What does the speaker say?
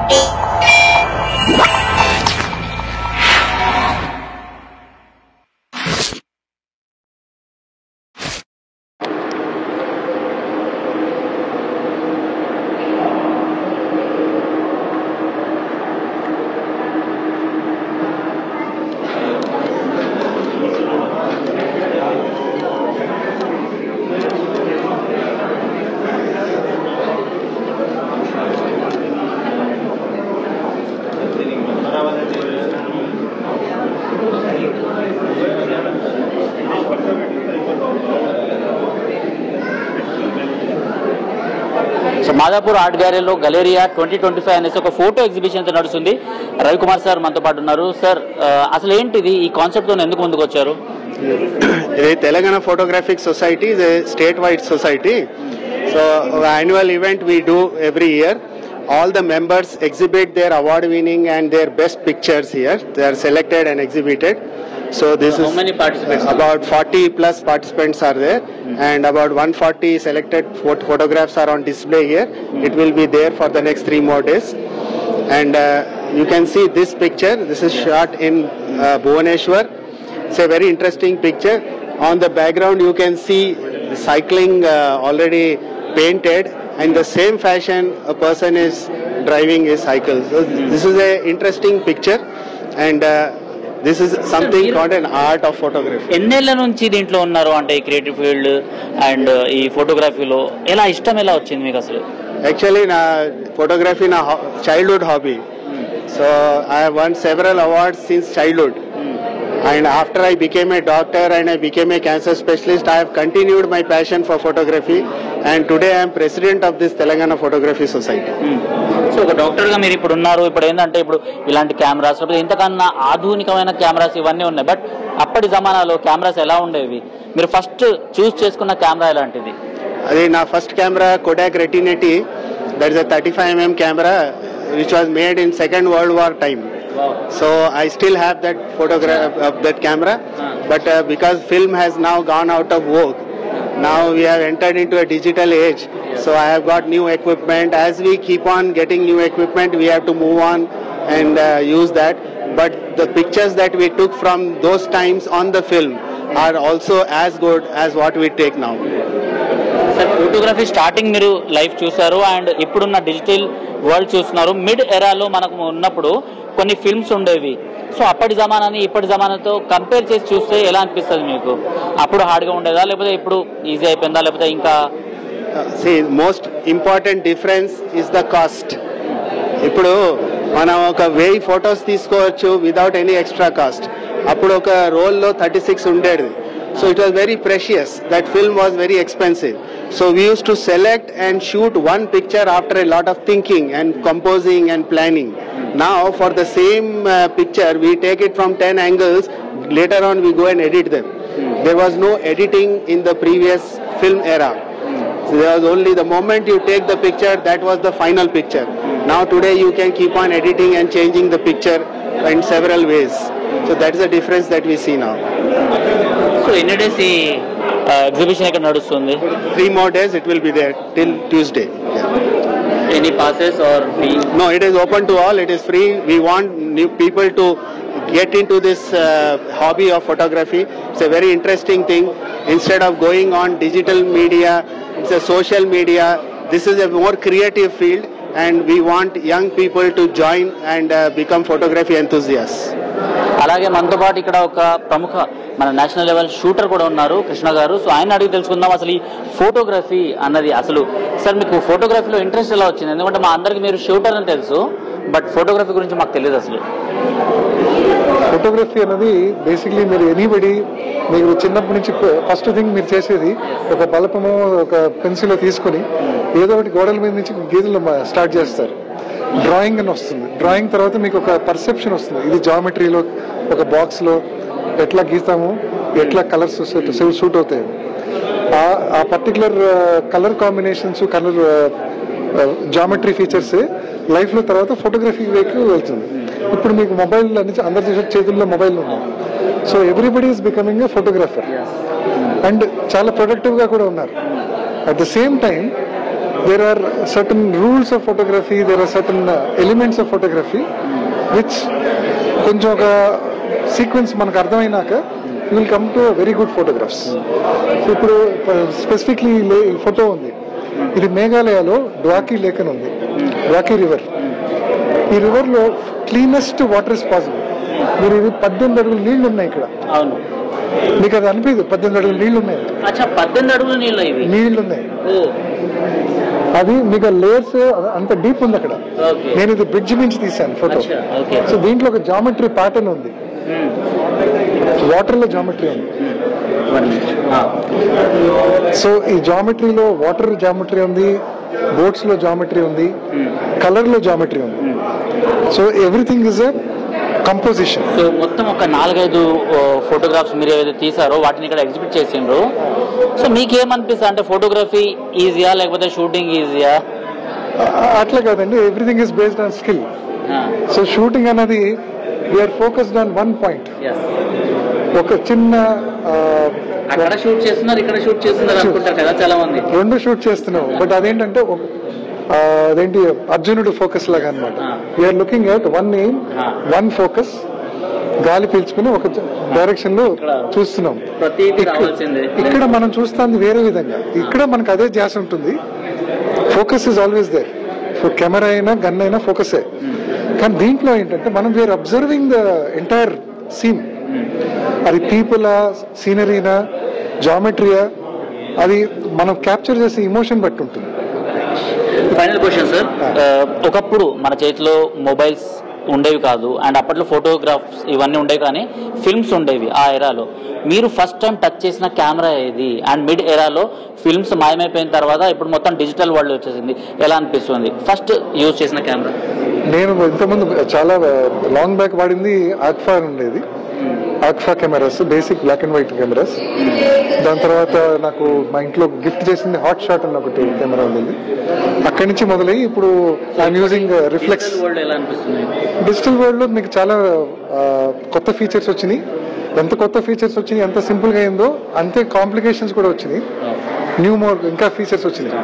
So Madhapur art గ్యాలరీలో Galleria 2025 అనేసి ఒక ఫోటో ఎగ్జిబిషన్ అయితే నడుస్తుంది. రవికుమార్ సార్ మనతో పాటు ఉన్నారు. సార్ అసలు ఏంటిది, ఈ కాన్సెప్ట్ తో ఎందుకు ముందుకు వచ్చారు? ఇది Telangana photographic society is a state wide society. So annual event we do every year. All the members exhibit their award winning and their best pictures here. They are selected and exhibited. So this is how many participants? About 40 plus participants are there, and about 140 selected photographs are on display here. It will be there for the next 3 more days. And you can see this picture. This is shot in Bhubaneswar. It's a very interesting picture. On the background you can see cycling already painted. In the same fashion a person is driving a cycle. So this is a interesting picture, and this is something called an art of photography. ఎన్నేళ్ల నుంచి దీంట్లో ఉన్నారు అంటే ఈ creative field and ఈ ఫోటోగ్రఫీలో ఎలా ఇష్టం ఎలా వచ్చింది మీకు అసలు? Actually na photography na childhood hobby. So I have won several awards since childhood. And after I became a doctor and I became a cancer specialist, I have continued my passion for photography, and today I am president of this Telangana Photography Society. So ఒక doctor గా మీరు ఇప్పుడు ఉన్నారు. ఇప్పుడు ఏంటంటే ఇప్పుడు ఇలాంటి cameras లేకపోతే ఇంతకన్నా ఆధునికమైన కెమెరాస్ ఇవన్నీ ఉన్నాయి. బట్ అప్పటి జమానాలో కెమెరాస్ ఎలా ఉండేవి? మీరు ఫస్ట్ చూస్ చేసుకున్న కెమెరా ఎలాంటిది? అది నా first camera Kodak Retinity. That is a 35mm camera which was made in Second World War time. So I still have that photograph of that camera, but because film has now gone out of vogue, now we have entered into a digital age. So I have got new equipment. As we keep on getting new equipment, we have to move on and use that. But the pictures that we took from those times on the film are also as good as what we take now. Sir photography starting మీరు life చూసారు and ఇప్పుడున్న digital world చూస్తున్నారు. Mid ఎరాలో మనకు ఉన్నప్పుడు కొన్ని films ఉండేవి. So అప్పటి జమానాని ఇప్పటి జమానాతో కంపేర్ చేసి చూస్తే ఎలా అనిపిస్తుంది మీకు? అప్పుడు హార్డ్గా ఉండేదా లేకపోతే ఇప్పుడు ఈజీ అయిపోయిందా లేకపోతే ఇంకా? See, most important difference is the cost. ఇప్పుడు మనం ఒక 1000 ఫొటోస్ తీసుకోవచ్చు వితౌట్ ఎనీ ఎక్స్ట్రా కాస్ట్. అప్పుడు ఒక రోల్లో 36 ఉండేది. So it was very precious. That film was very expensive. So we used to select and shoot one picture after a lot of thinking and composing and planning. Now for the same picture we take it from 10 angles. Later on we go and edit them. There was no editing in the previous film era. So there was only the moment you take the picture, that was the final picture. Now today you can keep on editing and changing the picture in several ways. So that is the difference that we see now. So ఎన్ని days ఈ exhibition ఇక్కడ నడుస్తుంది? 3 more days it will be there till Tuesday. Any passes or fee? No, it is open to all. It is free. We want new people to get into this hobby of photography. It's a very interesting thing. Instead of going on digital media, it's a social media. This is a more creative field, and we want young people to join and become photography enthusiasts. అలాగే మనతో పాటు ఇక్కడ ఒక ప్రముఖ మన national level shooter కూడా ఉన్నారు, కృష్ణ గారు. సో ఆయన అడిగి తెలుసుకుందాం అసలు ఈ ఫోటోగ్రఫీ అన్నది అసలు. సార్ మీకు ఫోటోగ్రఫీలో ఇంట్రెస్ట్ ఎలా వచ్చింది? ఎందుకంటే మా అందరికి మీరు షూటర్ అని తెలుసు, బట్ ఫోటోగ్రఫీ గురించి మాకు తెలియదు అసలు. ఫోటోగ్రఫీ అనేది బేసిక్లీ మీరు ఎనీబడి మీరు చిన్నప్పటి నుంచి ఫస్ట్ థింగ్ మీరు చేసేది ఒక బలపము ఒక పెన్సిల్ తీసుకొని ఏదో ఒకటి గోడల మీద నుంచి గీతలు స్టార్ట్ చేస్తారు. డ్రాయింగ్ అని వస్తుంది. డ్రాయింగ్ తర్వాత మీకు ఒక పర్సెప్షన్ వస్తుంది. ఇది జామెట్రీలో ఒక బాక్స్లో ఎట్లా గీస్తాము, ఎట్లా కలర్స్ సూట్ అవుతాయి. ఆ particular colour combinations, colour geometry features లైఫ్లో తర్వాత ఫోటోగ్రఫీ వైపు వెళ్తుంది. ఇప్పుడు మీకు మొబైల్ నుంచి అందరి చేతుల్లో మొబైల్ ఉంది. So everybody is becoming a photographer and చాలా ప్రొడక్టివ్గా కూడా ఉన్నారు. At the same time there are certain rules of photography, there are certain elements of photography which కొంచెం ఒక సీక్వెన్స్ మనకు అర్థమైనాక you will come to very good photographs. ఇప్పుడు specifically ఈ photo ఉంది, ఇది మేఘాలయలో డ్వాకీ లేక్ అని ఉంది, డ్వాకీ రివర్. ఈ రివర్ లో క్లీనెస్ట్ వాటర్ ఇస్ పాసిబుల్. మీరు ఇది 18 అడుగులు నీళ్లు ఉన్నాయి ఇక్కడ. అవును, మీకు అది అనిపించదు 18 అడుగులు నీళ్లు ఉన్నాయి. 18 అడుగులు నీళ్లు ఉన్నాయి. అది మీకు లేయర్స్ అంత డీప్ ఉంది అక్కడ. నేను ఇది బ్రిడ్జ్ నుంచి తీశాను ఫోటో. సో దీంట్లో ఒక జామెట్రీ ప్యాటర్న్ ఉంది, వాటర్ లో జామెట్రీ ఉంది. సో ఈ జామెట్రీలో వాటర్ జామెట్రీ ఉంది, బోట్స్ లో జామెట్రీ ఉంది, కలర్ లో జామెట్రీ ఉంది. So everything is a composition. So మొత్తం ఒక 4-5 ఫోటోగ్రాఫ్స్ మీరు ఏదైతే తీసారో వాటిని ఇక్కడ ఎగ్జిబిట్ చేసిండ్రు. సో మీకేమనిపిస్తుంది అంటే ఫోటోగ్రఫీ ఈజీయా లేకపోతే షూటింగ్ ఈజీయా? అట్లా కాదండి, everything is based on skill. So shooting అనేది we're focused on one point. ఒక చిన్న అక్కడ షూట్ చేస్తున్నారు, ఇక్కడ షూట్ చేస్తున్నారు అనుకుంటారు కదా చాలా మంది. 2 షూట్ చేస్తున్నాం, బట్ అదేంటంటే అదేంటి అర్జునుడు ఫోకస్ లాగా అనమాట. We're looking at one aim, one focus, గాలి పీల్చుకుని ఒక డైరెక్షన్ లో చూస్తున్నాం. ఇక్కడ మనం చూస్తుంది వేరే విధంగా, ఇక్కడ మనకు అదే ధ్యాస ఉంటుంది. Focus is always there. Camera అయినా గన్ అయినా ఫోకసే. కానీ దీంట్లో ఏంటంటే మనం we're observing the entire scene. అది పీపులా, సీనరీనా, జామెట్రీయా, అది మనం క్యాప్చర్ చేసే ఇమోషన్ బట్టి ఉంటుంది. ఫైనల్ క్వశ్చన్ సార్, ఒకప్పుడు మన చేతిలో మొబైల్స్ ఉండేవి కాదు అండ్ అప్పట్లో ఫోటోగ్రాఫ్స్ ఇవన్నీ ఉండేవి, కానీ ఫిల్మ్స్ ఉండేవి ఆ ఎరాలో. మీరు ఫస్ట్ టైం టచ్ చేసిన కెమెరా ఏది? అండ్ మిడ్ ఎరాలో ఫిల్మ్స్ మాయమైపోయిన తర్వాత ఇప్పుడు మొత్తం డిజిటల్ వరల్డ్ వచ్చేసింది, ఎలా అనిపిస్తుంది? ఫస్ట్ యూజ్ చేసిన కెమెరా? నేను ఇంతకుముందు చాలా లాంగ్ బ్యాక్ వాడింది ఆక్ఫా ఉండేది. Agfa cameras, basic black and white cameras. దాని తర్వాత నాకు మా ఇంట్లో గిఫ్ట్ చేసింది హాట్ షాట్ అన్న ఒకటి కెమెరా ఉండేది. అక్కడి నుంచి మొదలయ్యి ఇప్పుడు I'm using reflex. Digital world లో మీకు చాలా కొత్త ఫీచర్స్ వచ్చినాయి. ఎంత కొత్త ఫీచర్స్ వచ్చినాయి, ఎంత సింపుల్ గా అయిందో అంతే కాంప్లికేషన్స్ కూడా వచ్చినాయి. ఇంకా ఫీచర్స్ వచ్చినాయి.